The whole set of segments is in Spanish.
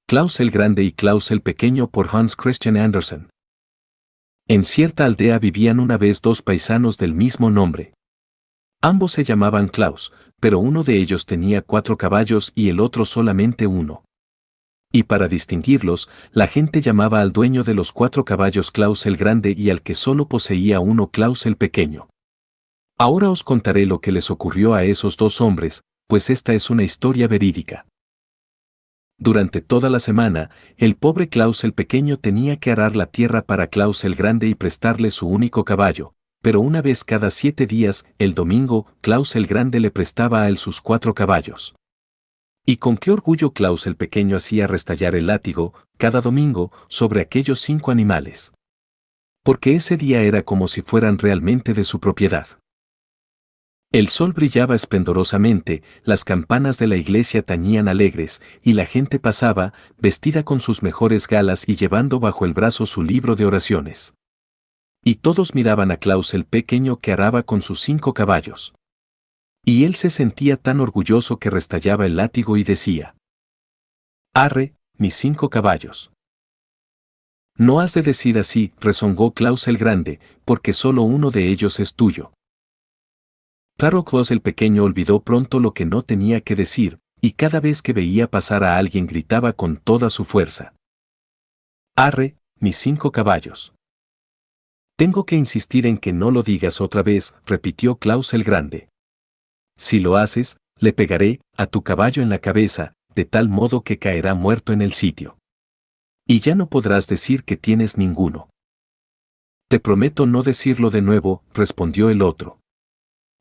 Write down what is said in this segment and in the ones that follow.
Klaus el Grande y Klaus el Pequeño por Hans Christian Andersen. En cierta aldea vivían una vez dos paisanos del mismo nombre. Ambos se llamaban Klaus, pero uno de ellos tenía 4 caballos y el otro solamente uno. Y para distinguirlos, la gente llamaba al dueño de los 4 caballos Klaus el Grande y al que solo poseía uno Klaus el Pequeño. Ahora os contaré lo que les ocurrió a esos dos hombres, pues esta es una historia verídica. Durante toda la semana, el pobre Klaus el Pequeño tenía que arar la tierra para Klaus el Grande y prestarle su único caballo, pero una vez cada 7 días, el domingo, Klaus el Grande le prestaba a él sus 4 caballos. Y con qué orgullo Klaus el Pequeño hacía restallar el látigo, cada domingo, sobre aquellos 5 animales. Porque ese día era como si fueran realmente de su propiedad. El sol brillaba esplendorosamente, las campanas de la iglesia tañían alegres, y la gente pasaba, vestida con sus mejores galas y llevando bajo el brazo su libro de oraciones. Y todos miraban a Klaus el Pequeño que araba con sus 5 caballos. Y él se sentía tan orgulloso que restallaba el látigo y decía: «Arre, mis 5 caballos». «No has de decir así», rezongó Klaus el Grande, «porque solo uno de ellos es tuyo». Claro, Klaus el Pequeño olvidó pronto lo que no tenía que decir, y cada vez que veía pasar a alguien gritaba con toda su fuerza: «Arre, mis 5 caballos». «Tengo que insistir en que no lo digas otra vez», repitió Klaus el Grande. «Si lo haces, le pegaré a tu caballo en la cabeza, de tal modo que caerá muerto en el sitio. Y ya no podrás decir que tienes ninguno». «Te prometo no decirlo de nuevo», respondió el otro.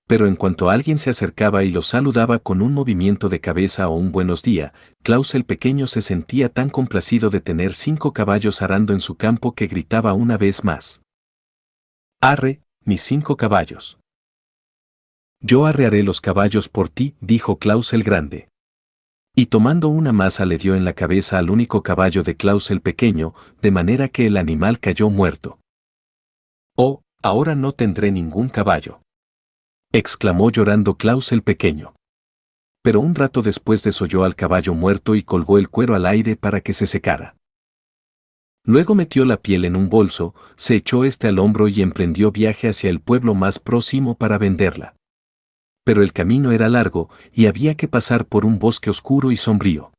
Pero en cuanto alguien se acercaba y lo saludaba con un movimiento de cabeza o un buenos días, Klaus el Pequeño se sentía tan complacido de tener 5 caballos arando en su campo que gritaba una vez más: «Arre, mis 5 caballos». «Yo arrearé los caballos por ti», dijo Klaus el Grande. Y tomando una maza le dio en la cabeza al único caballo de Klaus el Pequeño, de manera que el animal cayó muerto. «Oh, ahora no tendré ningún caballo», exclamó llorando Klaus el Pequeño. Pero un rato después desolló al caballo muerto y colgó el cuero al aire para que se secara. Luego metió la piel en un bolso, se echó al hombro y emprendió viaje hacia el pueblo más próximo para venderla. Pero el camino era largo y había que pasar por un bosque oscuro y sombrío.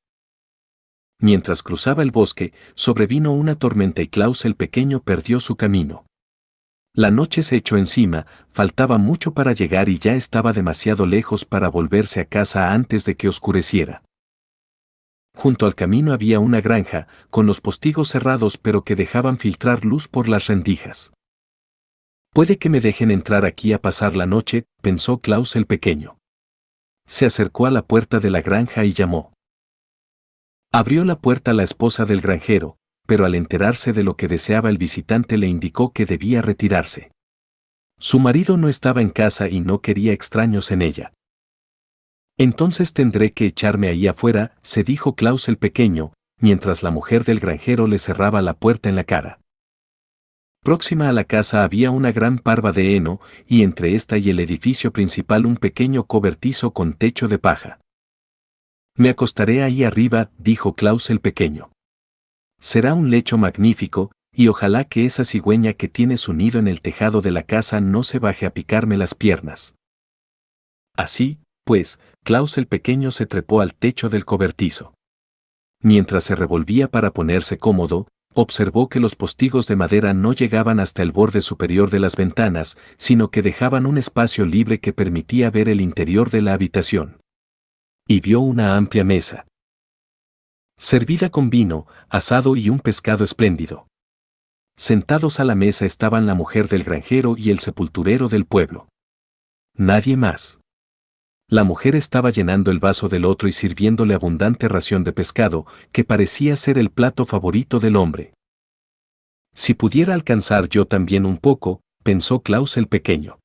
Mientras cruzaba el bosque, sobrevino una tormenta y Klaus el Pequeño perdió su camino. La noche se echó encima, faltaba mucho para llegar y ya estaba demasiado lejos para volverse a casa antes de que oscureciera. Junto al camino había una granja, con los postigos cerrados pero que dejaban filtrar luz por las rendijas. «Puede que me dejen entrar aquí a pasar la noche», pensó Klaus el Pequeño. Se acercó a la puerta de la granja y llamó. Abrió la puerta la esposa del granjero, pero al enterarse de lo que deseaba el visitante le indicó que debía retirarse. Su marido no estaba en casa y no quería extraños en ella. «Entonces tendré que echarme ahí afuera», se dijo Klaus el Pequeño, mientras la mujer del granjero le cerraba la puerta en la cara. Próxima a la casa había una gran parva de heno, y entre esta y el edificio principal un pequeño cobertizo con techo de paja. «Me acostaré ahí arriba», dijo Klaus el Pequeño. «Será un lecho magnífico, y ojalá que esa cigüeña que tiene su nido en el tejado de la casa no se baje a picarme las piernas». Así, pues, Klaus el Pequeño se trepó al techo del cobertizo. Mientras se revolvía para ponerse cómodo, observó que los postigos de madera no llegaban hasta el borde superior de las ventanas, sino que dejaban un espacio libre que permitía ver el interior de la habitación. Y vio una amplia mesa, servida con vino, asado y un pescado espléndido. Sentados a la mesa estaban la mujer del granjero y el sepulturero del pueblo. Nadie más. La mujer estaba llenando el vaso del otro y sirviéndole abundante ración de pescado, que parecía ser el plato favorito del hombre. «Si pudiera alcanzar yo también un poco», pensó Klaus el Pequeño.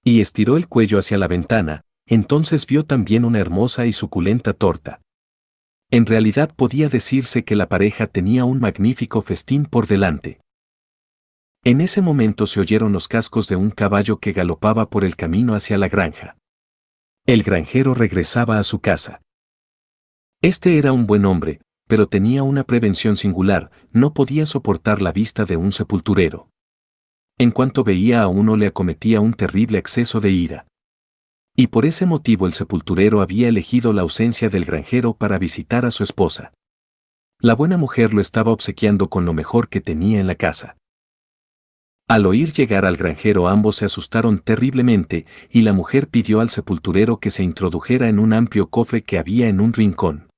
Y estiró el cuello hacia la ventana, entonces vio también una hermosa y suculenta torta. En realidad podía decirse que la pareja tenía un magnífico festín por delante. En ese momento se oyeron los cascos de un caballo que galopaba por el camino hacia la granja. El granjero regresaba a su casa. Este era un buen hombre, pero tenía una prevención singular, no podía soportar la vista de un sepulturero. En cuanto veía a uno le acometía un terrible exceso de ira. Y por ese motivo el sepulturero había elegido la ausencia del granjero para visitar a su esposa. La buena mujer lo estaba obsequiando con lo mejor que tenía en la casa. Al oír llegar al granjero ambos se asustaron terriblemente y la mujer pidió al sepulturero que se introdujera en un amplio cofre que había en un rincón.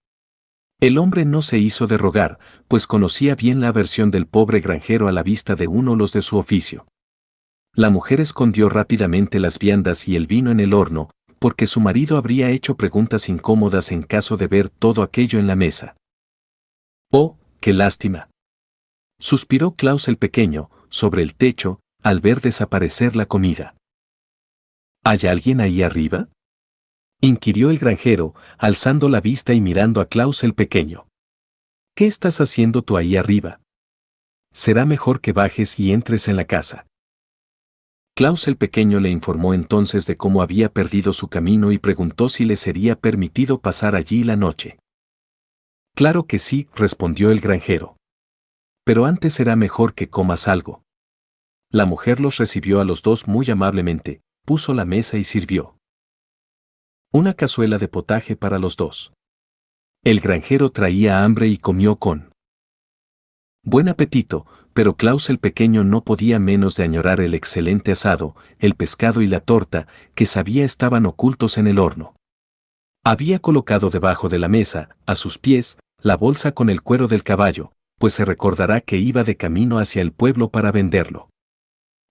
El hombre no se hizo de rogar, pues conocía bien la aversión del pobre granjero a la vista de uno los de su oficio. La mujer escondió rápidamente las viandas y el vino en el horno, porque su marido habría hecho preguntas incómodas en caso de ver todo aquello en la mesa. ¡Oh, qué lástima! Suspiró Klaus el pequeño, sobre el techo, al ver desaparecer la comida. ¿Hay alguien ahí arriba?, inquirió el granjero, alzando la vista y mirando a Klaus el pequeño. ¿Qué estás haciendo tú ahí arriba? Será mejor que bajes y entres en la casa. Klaus el pequeño le informó entonces de cómo había perdido su camino y preguntó si le sería permitido pasar allí la noche. Claro que sí, respondió el granjero. Pero antes será mejor que comas algo. La mujer los recibió a los dos muy amablemente, puso la mesa y sirvió una cazuela de potaje para los dos. El granjero traía hambre y comió con buen apetito, pero Klaus el pequeño no podía menos de añorar el excelente asado, el pescado y la torta, que sabía estaban ocultos en el horno. Había colocado debajo de la mesa, a sus pies, la bolsa con el cuero del caballo, pues se recordará que iba de camino hacia el pueblo para venderlo.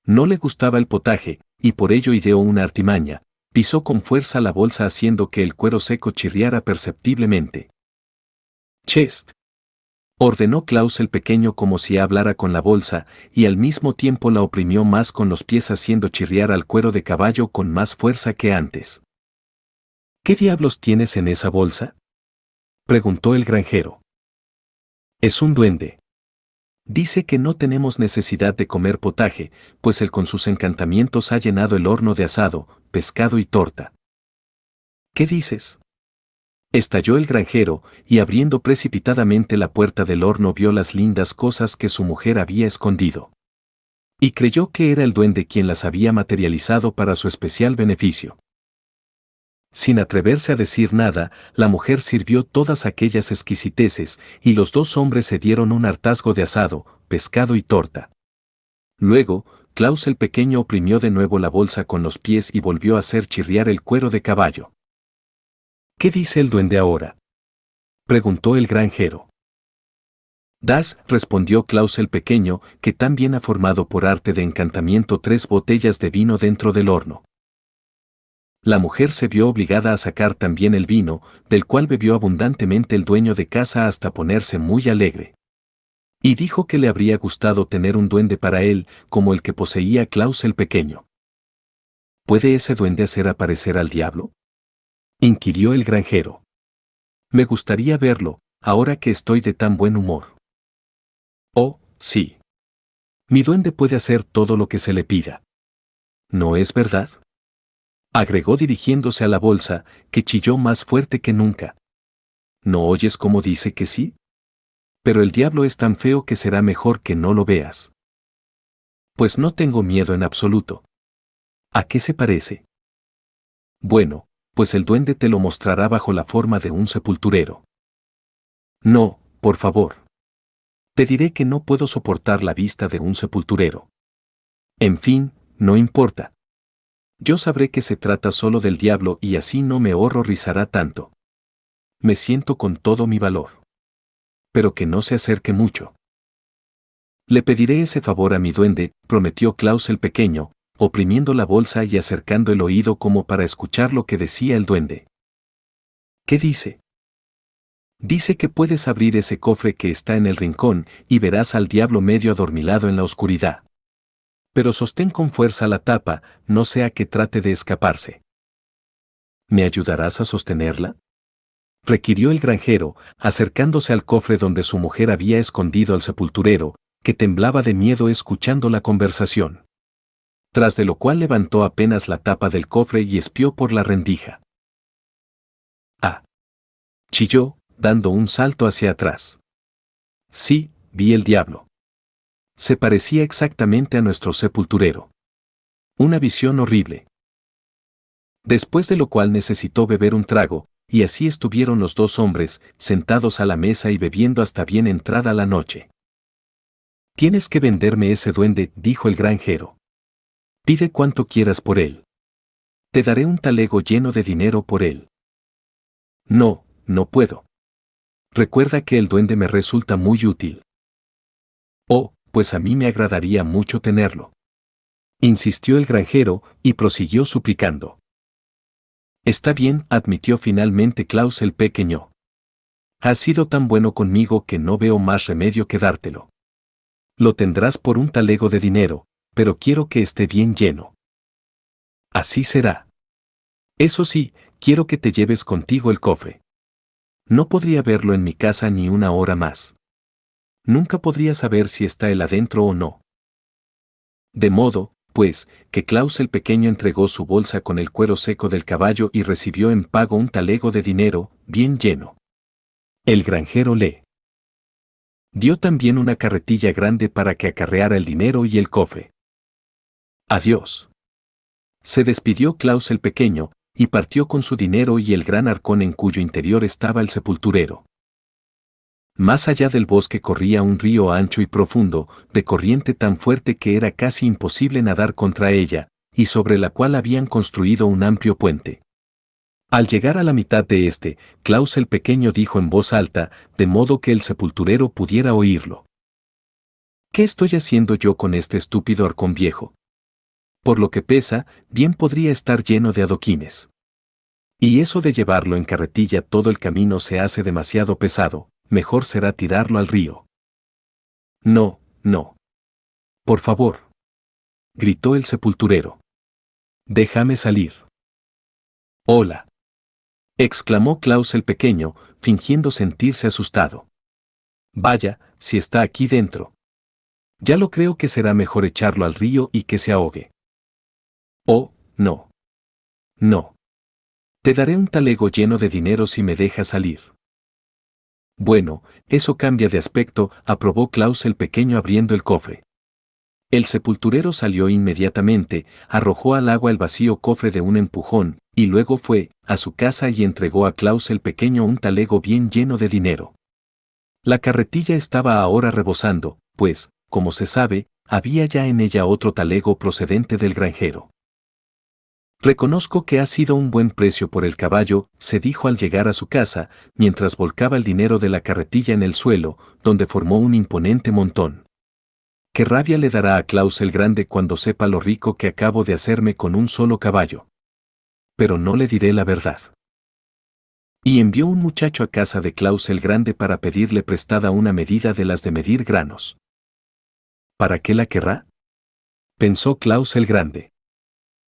No le gustaba el potaje, y por ello ideó una artimaña, pisó con fuerza la bolsa haciendo que el cuero seco chirriara perceptiblemente. «Chest», ordenó Klaus el pequeño como si hablara con la bolsa, y al mismo tiempo la oprimió más con los pies haciendo chirriar al cuero de caballo con más fuerza que antes. «¿Qué diablos tienes en esa bolsa?», preguntó el granjero. «Es un duende. Dice que no tenemos necesidad de comer potaje, pues él con sus encantamientos ha llenado el horno de asado, pescado y torta». «¿Qué dices?», estalló el granjero, y abriendo precipitadamente la puerta del horno vio las lindas cosas que su mujer había escondido. Y creyó que era el duende quien las había materializado para su especial beneficio. Sin atreverse a decir nada, la mujer sirvió todas aquellas exquisiteces, y los dos hombres se dieron un hartazgo de asado, pescado y torta. Luego, Klaus el pequeño oprimió de nuevo la bolsa con los pies y volvió a hacer chirriar el cuero de caballo. «¿Qué dice el duende ahora?», preguntó el granjero. «Das», respondió Klaus el pequeño, que también ha formado por arte de encantamiento 3 botellas de vino dentro del horno. La mujer se vio obligada a sacar también el vino, del cual bebió abundantemente el dueño de casa hasta ponerse muy alegre. Y dijo que le habría gustado tener un duende para él, como el que poseía Klaus el pequeño. «¿Puede ese duende hacer aparecer al diablo?», inquirió el granjero. «Me gustaría verlo, ahora que estoy de tan buen humor». «Oh, sí. Mi duende puede hacer todo lo que se le pida». «¿No es verdad?», agregó dirigiéndose a la bolsa, que chilló más fuerte que nunca. «¿No oyes cómo dice que sí? Pero el diablo es tan feo que será mejor que no lo veas». «Pues no tengo miedo en absoluto». «¿A qué se parece?». «Bueno, pues el duende te lo mostrará bajo la forma de un sepulturero». «No, por favor. Te diré que no puedo soportar la vista de un sepulturero». «En fin, no importa. Yo sabré que se trata solo del diablo y así no me horrorizará tanto. Me siento con todo mi valor. Pero que no se acerque mucho». «Le pediré ese favor a mi duende», prometió Klaus el pequeño, oprimiendo la bolsa y acercando el oído como para escuchar lo que decía el duende. «¿Qué dice?». «Dice que puedes abrir ese cofre que está en el rincón y verás al diablo medio adormilado en la oscuridad. Pero sostén con fuerza la tapa, no sea que trate de escaparse». «¿Me ayudarás a sostenerla?», requirió el granjero, acercándose al cofre donde su mujer había escondido al sepulturero, que temblaba de miedo escuchando la conversación. Tras de lo cual levantó apenas la tapa del cofre y espió por la rendija. «Ah», chilló, dando un salto hacia atrás. Sí, vi el diablo. Se parecía exactamente a nuestro sepulturero. Una visión horrible. Después de lo cual necesitó beber un trago, y así estuvieron los dos hombres, sentados a la mesa y bebiendo hasta bien entrada la noche. Tienes que venderme ese duende, dijo el granjero. Pide cuanto quieras por él. Te daré un talego lleno de dinero por él. No, no puedo. Recuerda que el duende me resulta muy útil. Oh, pues a mí me agradaría mucho tenerlo. Insistió el granjero, y prosiguió suplicando. Está bien, admitió finalmente Klaus el pequeño. Has sido tan bueno conmigo que no veo más remedio que dártelo. Lo tendrás por un talego de dinero, pero quiero que esté bien lleno. Así será. Eso sí, quiero que te lleves contigo el cofre. No podría verlo en mi casa ni una hora más. Nunca podría saber si está él adentro o no. De modo, pues, que Klaus el pequeño entregó su bolsa con el cuero seco del caballo y recibió en pago un talego de dinero, bien lleno. El granjero le dio también una carretilla grande para que acarreara el dinero y el cofre. Adiós. Se despidió Klaus el pequeño, y partió con su dinero y el gran arcón en cuyo interior estaba el sepulturero. Más allá del bosque corría un río ancho y profundo, de corriente tan fuerte que era casi imposible nadar contra ella, y sobre la cual habían construido un amplio puente. Al llegar a la mitad de este, Klaus el pequeño dijo en voz alta, de modo que el sepulturero pudiera oírlo. ¿Qué estoy haciendo yo con este estúpido arcón viejo? Por lo que pesa, bien podría estar lleno de adoquines. Y eso de llevarlo en carretilla todo el camino se hace demasiado pesado, mejor será tirarlo al río. No, no. Por favor. Gritó el sepulturero. Déjame salir. Hola. Exclamó Klaus el pequeño, fingiendo sentirse asustado. Vaya, si está aquí dentro. Ya lo creo que será mejor echarlo al río y que se ahogue. Oh, no. No. Te daré un talego lleno de dinero si me dejas salir. Bueno, eso cambia de aspecto, aprobó Klaus el pequeño abriendo el cofre. El sepulturero salió inmediatamente, arrojó al agua el vacío cofre de un empujón, y luego fue a su casa y entregó a Klaus el pequeño un talego bien lleno de dinero. La carretilla estaba ahora rebosando, pues, como se sabe, había ya en ella otro talego procedente del granjero. Reconozco que ha sido un buen precio por el caballo, se dijo al llegar a su casa, mientras volcaba el dinero de la carretilla en el suelo, donde formó un imponente montón. Qué rabia le dará a Klaus el Grande cuando sepa lo rico que acabo de hacerme con un solo caballo. Pero no le diré la verdad. Y envió un muchacho a casa de Klaus el Grande para pedirle prestada una medida de las de medir granos. ¿Para qué la querrá? Pensó Klaus el Grande.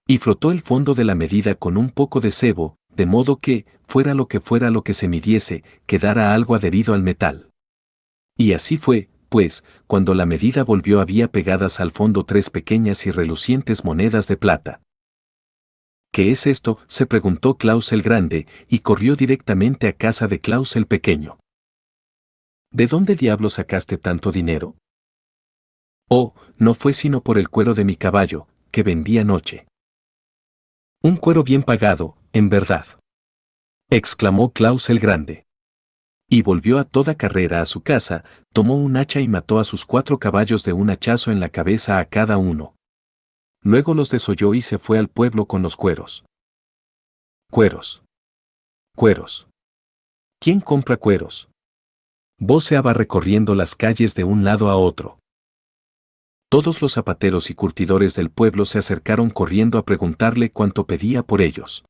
Y frotó el fondo de la medida con un poco de sebo, de modo que, fuera lo que se midiese, quedara algo adherido al metal. Y así fue, pues, cuando la medida volvió había pegadas al fondo 3 pequeñas y relucientes monedas de plata. ¿Qué es esto?, se preguntó Klaus el Grande, y corrió directamente a casa de Klaus el Pequeño. ¿De dónde diablos sacaste tanto dinero? Oh, no fue sino por el cuero de mi caballo, que vendí anoche. Un cuero bien pagado, en verdad. Exclamó Klaus el Grande. Y volvió a toda carrera a su casa, tomó un hacha y mató a sus 4 caballos de un hachazo en la cabeza a cada uno. Luego los desolló y se fue al pueblo con los cueros. Cueros. Cueros. ¿Quién compra cueros? Voceaba recorriendo las calles de un lado a otro. Todos los zapateros y curtidores del pueblo se acercaron corriendo a preguntarle cuánto pedía por ellos.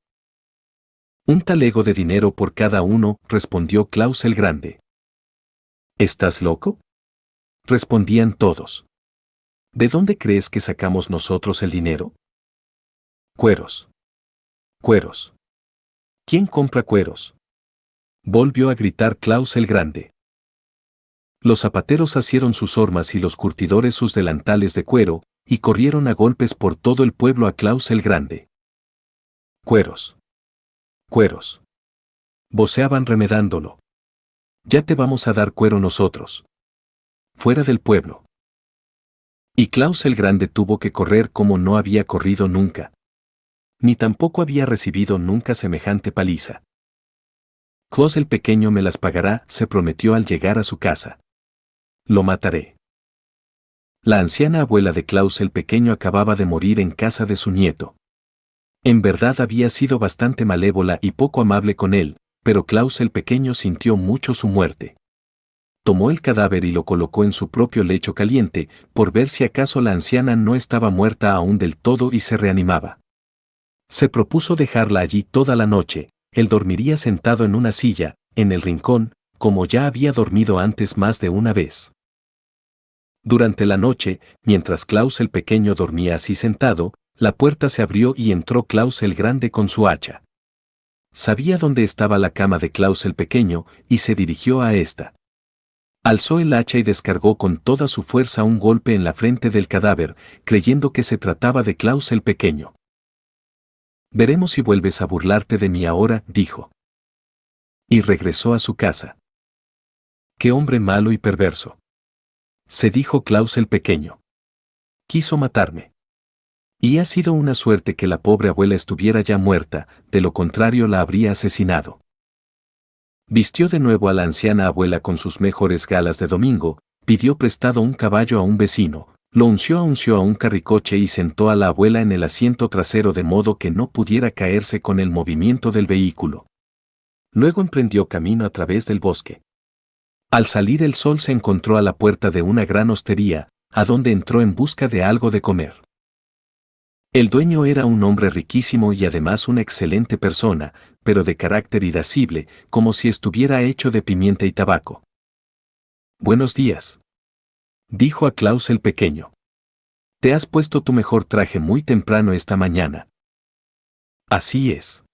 Un talego de dinero por cada uno, respondió Klaus el Grande. ¿Estás loco? Respondían todos. ¿De dónde crees que sacamos nosotros el dinero? Cueros. Cueros. ¿Quién compra cueros? Volvió a gritar Klaus el Grande. Los zapateros asieron sus hormas y los curtidores sus delantales de cuero, y corrieron a golpes por todo el pueblo a Klaus el Grande. Cueros. Cueros. Voceaban remedándolo. Ya te vamos a dar cuero nosotros. Fuera del pueblo. Y Klaus el Grande tuvo que correr como no había corrido nunca. Ni tampoco había recibido nunca semejante paliza. Klaus el Pequeño me las pagará, se prometió al llegar a su casa. Lo mataré. La anciana abuela de Klaus el Pequeño acababa de morir en casa de su nieto. En verdad había sido bastante malévola y poco amable con él, pero Klaus el Pequeño sintió mucho su muerte. Tomó el cadáver y lo colocó en su propio lecho caliente, por ver si acaso la anciana no estaba muerta aún del todo y se reanimaba. Se propuso dejarla allí toda la noche, él dormiría sentado en una silla, en el rincón, como ya había dormido antes más de una vez. Durante la noche, mientras Klaus el Pequeño dormía así sentado, la puerta se abrió y entró Klaus el Grande con su hacha. Sabía dónde estaba la cama de Klaus el Pequeño y se dirigió a esta. Alzó el hacha y descargó con toda su fuerza un golpe en la frente del cadáver, creyendo que se trataba de Klaus el Pequeño. Veremos si vuelves a burlarte de mí ahora, dijo. Y regresó a su casa. ¡Qué hombre malo y perverso! Se dijo Klaus el Pequeño. Quiso matarme. Y ha sido una suerte que la pobre abuela estuviera ya muerta, de lo contrario la habría asesinado. Vistió de nuevo a la anciana abuela con sus mejores galas de domingo, pidió prestado un caballo a un vecino, lo unció a un carricoche y sentó a la abuela en el asiento trasero de modo que no pudiera caerse con el movimiento del vehículo. Luego emprendió camino a través del bosque. Al salir el sol se encontró a la puerta de una gran hostería, a donde entró en busca de algo de comer. El dueño era un hombre riquísimo y además una excelente persona, pero de carácter irascible, como si estuviera hecho de pimienta y tabaco. «Buenos días», dijo a Klaus el Pequeño. «Te has puesto tu mejor traje muy temprano esta mañana». «Así es.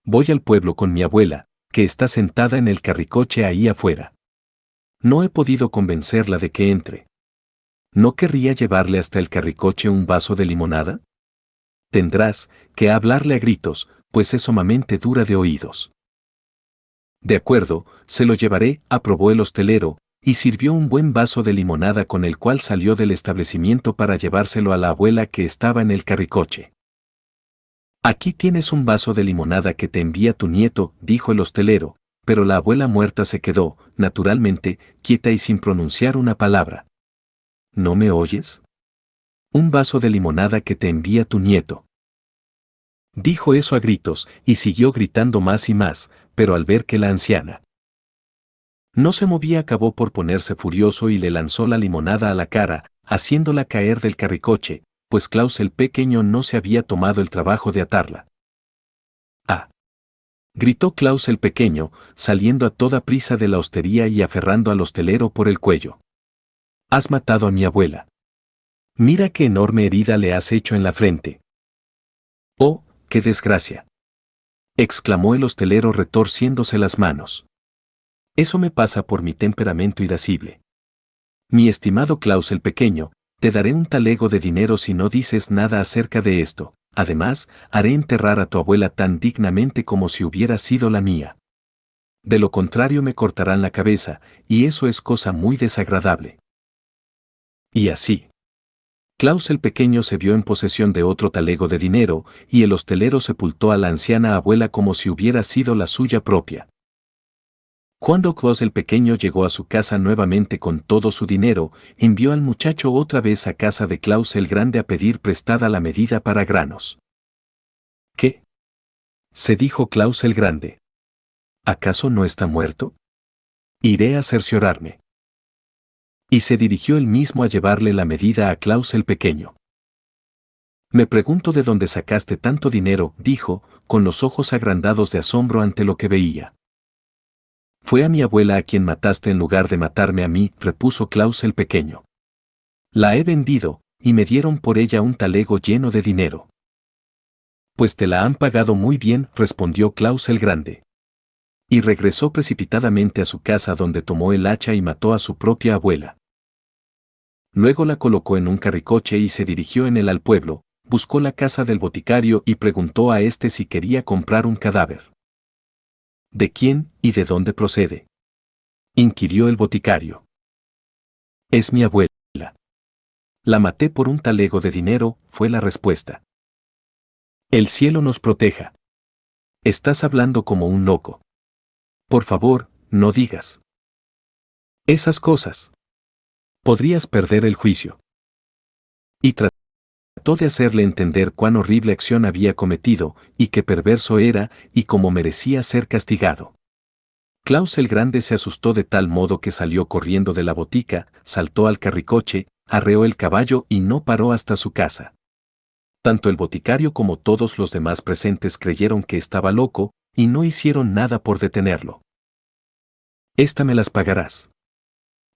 Voy al pueblo con mi abuela, que está sentada en el carricoche ahí afuera. No he podido convencerla de que entre. ¿No querría llevarle hasta el carricoche un vaso de limonada? Tendrás que hablarle a gritos, pues es sumamente dura de oídos». «De acuerdo, se lo llevaré», aprobó el hostelero, y sirvió un buen vaso de limonada con el cual salió del establecimiento para llevárselo a la abuela que estaba en el carricoche. «Aquí tienes un vaso de limonada que te envía tu nieto», dijo el hostelero, pero la abuela muerta se quedó, naturalmente, quieta y sin pronunciar una palabra. «¿No me oyes? Un vaso de limonada que te envía tu nieto». Dijo eso a gritos, y siguió gritando más y más, pero al ver que la anciana no se movía acabó por ponerse furioso y le lanzó la limonada a la cara, haciéndola caer del carricoche, pues Klaus el Pequeño no se había tomado el trabajo de atarla. «¡Ah!», gritó Klaus el Pequeño, saliendo a toda prisa de la hostería y aferrando al hostelero por el cuello. «Has matado a mi abuela. Mira qué enorme herida le has hecho en la frente». «¡Oh, qué desgracia!», exclamó el hostelero retorciéndose las manos. «Eso me pasa por mi temperamento irascible. Mi estimado Klaus el Pequeño, te daré un talego de dinero si no dices nada acerca de esto. Además, haré enterrar a tu abuela tan dignamente como si hubiera sido la mía. De lo contrario me cortarán la cabeza, y eso es cosa muy desagradable». Y así, Klaus el Pequeño se vio en posesión de otro talego de dinero, y el hostelero sepultó a la anciana abuela como si hubiera sido la suya propia. Cuando Klaus el Pequeño llegó a su casa nuevamente con todo su dinero, envió al muchacho otra vez a casa de Klaus el Grande a pedir prestada la medida para granos. «¿Qué?», se dijo Klaus el Grande. «¿Acaso no está muerto? Iré a cerciorarme». Y se dirigió él mismo a llevarle la medida a Klaus el Pequeño. «Me pregunto de dónde sacaste tanto dinero», dijo, con los ojos agrandados de asombro ante lo que veía. «Fue a mi abuela a quien mataste en lugar de matarme a mí», repuso Klaus el Pequeño. «La he vendido, y me dieron por ella un talego lleno de dinero». «Pues te la han pagado muy bien», respondió Klaus el Grande. Y regresó precipitadamente a su casa donde tomó el hacha y mató a su propia abuela. Luego la colocó en un carricoche y se dirigió en él al pueblo, buscó la casa del boticario y preguntó a éste si quería comprar un cadáver. «¿De quién y de dónde procede?». inquirió el boticario. Es mi abuela. La maté por un talego de dinero, fue la respuesta. El cielo nos proteja. Estás hablando como un loco. Por favor, no digas esas cosas. Podrías perder el juicio. Y trató de hacerle entender cuán horrible acción había cometido, y qué perverso era, y cómo merecía ser castigado. Klaus el Grande se asustó de tal modo que salió corriendo de la botica, saltó al carricoche, arreó el caballo y no paró hasta su casa. Tanto el boticario como todos los demás presentes creyeron que estaba loco, y no hicieron nada por detenerlo. «Esta me las pagarás»,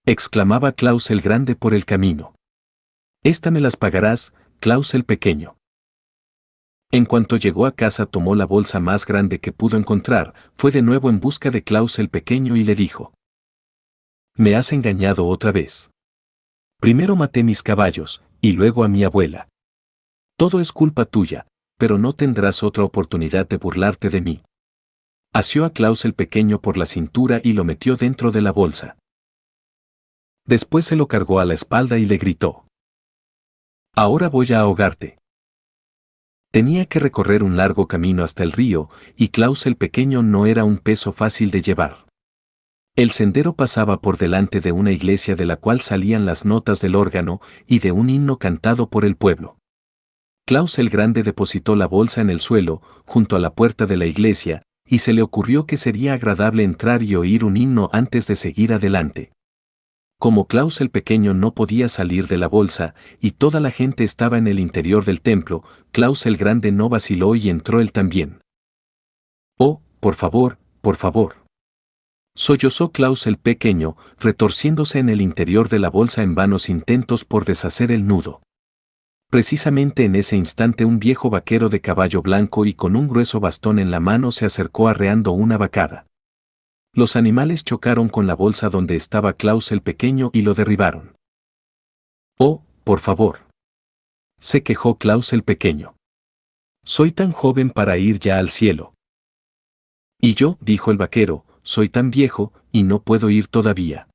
exclamaba Klaus el Grande por el camino. «Esta me las pagarás, Klaus el Pequeño». En cuanto llegó a casa tomó la bolsa más grande que pudo encontrar, fue de nuevo en busca de Klaus el Pequeño y le dijo: «Me has engañado otra vez. Primero maté mis caballos, y luego a mi abuela. Todo es culpa tuya, pero no tendrás otra oportunidad de burlarte de mí». Asió a Klaus el Pequeño por la cintura y lo metió dentro de la bolsa. Después se lo cargó a la espalda y le gritó: «Ahora voy a ahogarte». Tenía que recorrer un largo camino hasta el río, y Klaus el Pequeño no era un peso fácil de llevar. El sendero pasaba por delante de una iglesia de la cual salían las notas del órgano y de un himno cantado por el pueblo. Klaus el Grande depositó la bolsa en el suelo, junto a la puerta de la iglesia, y se le ocurrió que sería agradable entrar y oír un himno antes de seguir adelante. Como Klaus el Pequeño no podía salir de la bolsa, y toda la gente estaba en el interior del templo, Klaus el Grande no vaciló y entró él también. «Oh, por favor, por favor», sollozó Klaus el Pequeño, retorciéndose en el interior de la bolsa en vanos intentos por deshacer el nudo. Precisamente en ese instante un viejo vaquero de caballo blanco y con un grueso bastón en la mano se acercó arreando una vacada. Los animales chocaron con la bolsa donde estaba Klaus el Pequeño y lo derribaron. «Oh, por favor», se quejó Klaus el Pequeño. «Soy tan joven para ir ya al cielo». «Y yo», dijo el vaquero, «soy tan viejo, y no puedo ir todavía».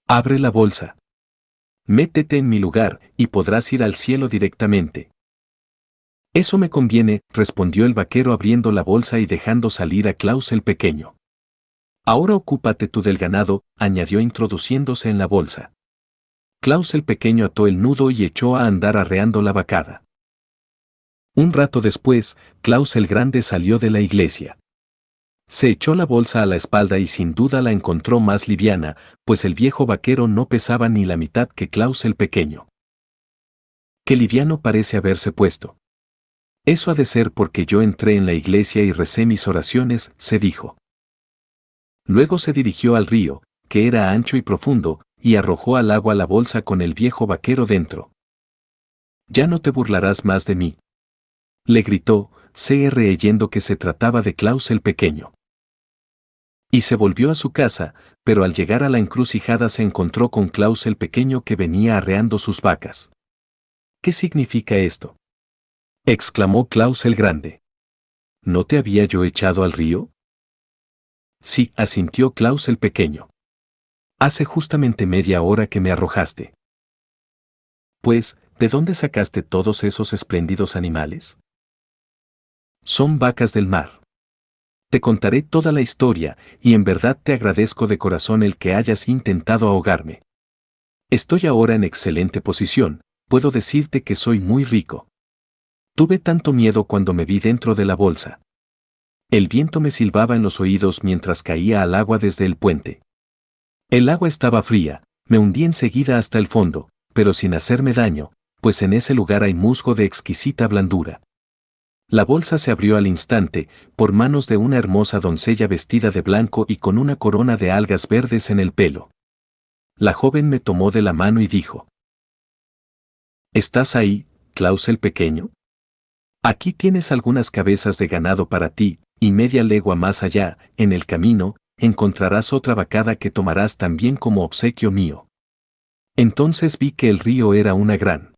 «Abre la bolsa. Métete en mi lugar, y podrás ir al cielo directamente». «Eso me conviene», respondió el vaquero abriendo la bolsa y dejando salir a Klaus el Pequeño. «Ahora ocúpate tú del ganado», añadió introduciéndose en la bolsa. Klaus el Pequeño ató el nudo y echó a andar arreando la vacada. Un rato después, Klaus el Grande salió de la iglesia. Se echó la bolsa a la espalda y sin duda la encontró más liviana, pues el viejo vaquero no pesaba ni la mitad que Klaus el Pequeño. «Qué liviano parece haberse puesto. Eso ha de ser porque yo entré en la iglesia y recé mis oraciones», se dijo. Luego se dirigió al río, que era ancho y profundo, y arrojó al agua la bolsa con el viejo vaquero dentro. «Ya no te burlarás más de mí», le gritó, creyendo que se trataba de Klaus el Pequeño. Y se volvió a su casa, pero al llegar a la encrucijada se encontró con Klaus el Pequeño que venía arreando sus vacas. «¿Qué significa esto?», exclamó Klaus el Grande. «¿No te había yo echado al río?». «Sí», asintió Klaus el Pequeño. «Hace justamente media hora que me arrojaste». «Pues, ¿de dónde sacaste todos esos espléndidos animales?». «Son vacas del mar». «Te contaré toda la historia, y en verdad te agradezco de corazón el que hayas intentado ahogarme. Estoy ahora en excelente posición, puedo decirte que soy muy rico. Tuve tanto miedo cuando me vi dentro de la bolsa. El viento me silbaba en los oídos mientras caía al agua desde el puente. El agua estaba fría, me hundí enseguida hasta el fondo, pero sin hacerme daño, pues en ese lugar hay musgo de exquisita blandura. La bolsa se abrió al instante, por manos de una hermosa doncella vestida de blanco y con una corona de algas verdes en el pelo. La joven me tomó de la mano y dijo: «¿Estás ahí, Klaus el Pequeño? Aquí tienes algunas cabezas de ganado para ti, y media legua más allá, en el camino, encontrarás otra vacada que tomarás también como obsequio mío». Entonces vi que el río era una gran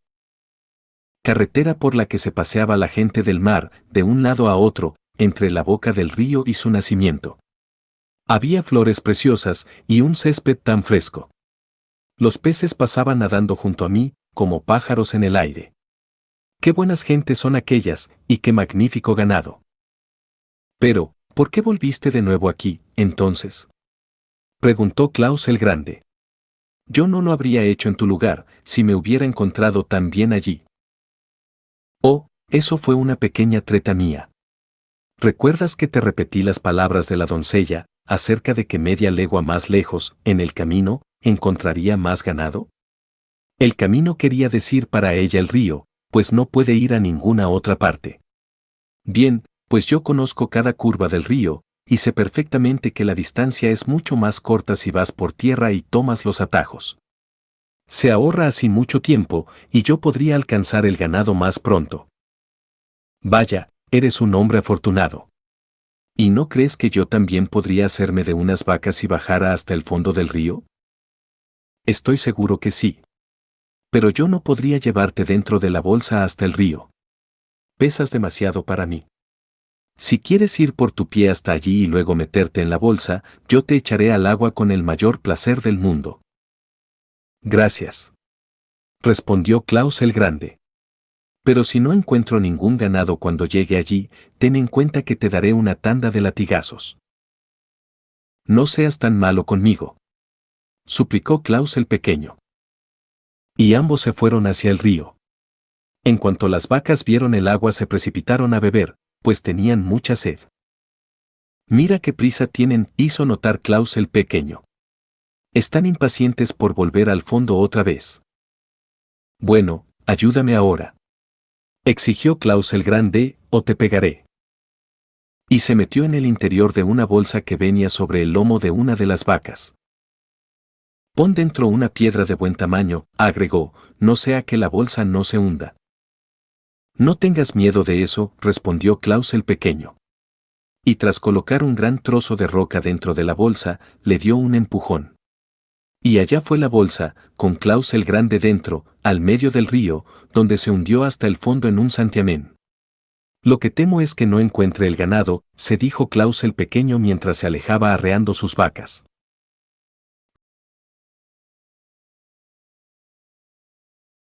carretera por la que se paseaba la gente del mar, de un lado a otro, entre la boca del río y su nacimiento. Había flores preciosas y un césped tan fresco. Los peces pasaban nadando junto a mí, como pájaros en el aire. Qué buenas gentes son aquellas, y qué magnífico ganado. Pero, ¿por qué volviste de nuevo aquí, entonces? Preguntó Klaus el Grande. Yo no lo habría hecho en tu lugar, si me hubiera encontrado tan bien allí. Oh, eso fue una pequeña treta mía. ¿Recuerdas que te repetí las palabras de la doncella, acerca de que media legua más lejos, en el camino, encontraría más ganado? El camino quería decir para ella el río, pues no puede ir a ninguna otra parte. Bien, pues yo conozco cada curva del río, y sé perfectamente que la distancia es mucho más corta si vas por tierra y tomas los atajos. Se ahorra así mucho tiempo, y yo podría alcanzar el ganado más pronto. Vaya, eres un hombre afortunado. ¿Y no crees que yo también podría hacerme de unas vacas y bajara hasta el fondo del río? Estoy seguro que sí. Pero yo no podría llevarte dentro de la bolsa hasta el río. Pesas demasiado para mí. Si quieres ir por tu pie hasta allí y luego meterte en la bolsa, yo te echaré al agua con el mayor placer del mundo. Gracias. Respondió Klaus el Grande. Pero si no encuentro ningún ganado cuando llegue allí, ten en cuenta que te daré una tanda de latigazos. No seas tan malo conmigo, suplicó Klaus el Pequeño. Y ambos se fueron hacia el río. En cuanto las vacas vieron el agua se precipitaron a beber, pues tenían mucha sed. Mira qué prisa tienen, hizo notar Klaus el Pequeño. Están impacientes por volver al fondo otra vez. Bueno, ayúdame ahora, exigió Klaus el Grande, o te pegaré. Y se metió en el interior de una bolsa que venía sobre el lomo de una de las vacas. Pon dentro una piedra de buen tamaño, agregó, no sea que la bolsa no se hunda. No tengas miedo de eso, respondió Klaus el Pequeño. Y tras colocar un gran trozo de roca dentro de la bolsa, le dio un empujón. Y allá fue la bolsa, con Klaus el Grande dentro, al medio del río, donde se hundió hasta el fondo en un santiamén. Lo que temo es que no encuentre el ganado, se dijo Klaus el Pequeño mientras se alejaba arreando sus vacas.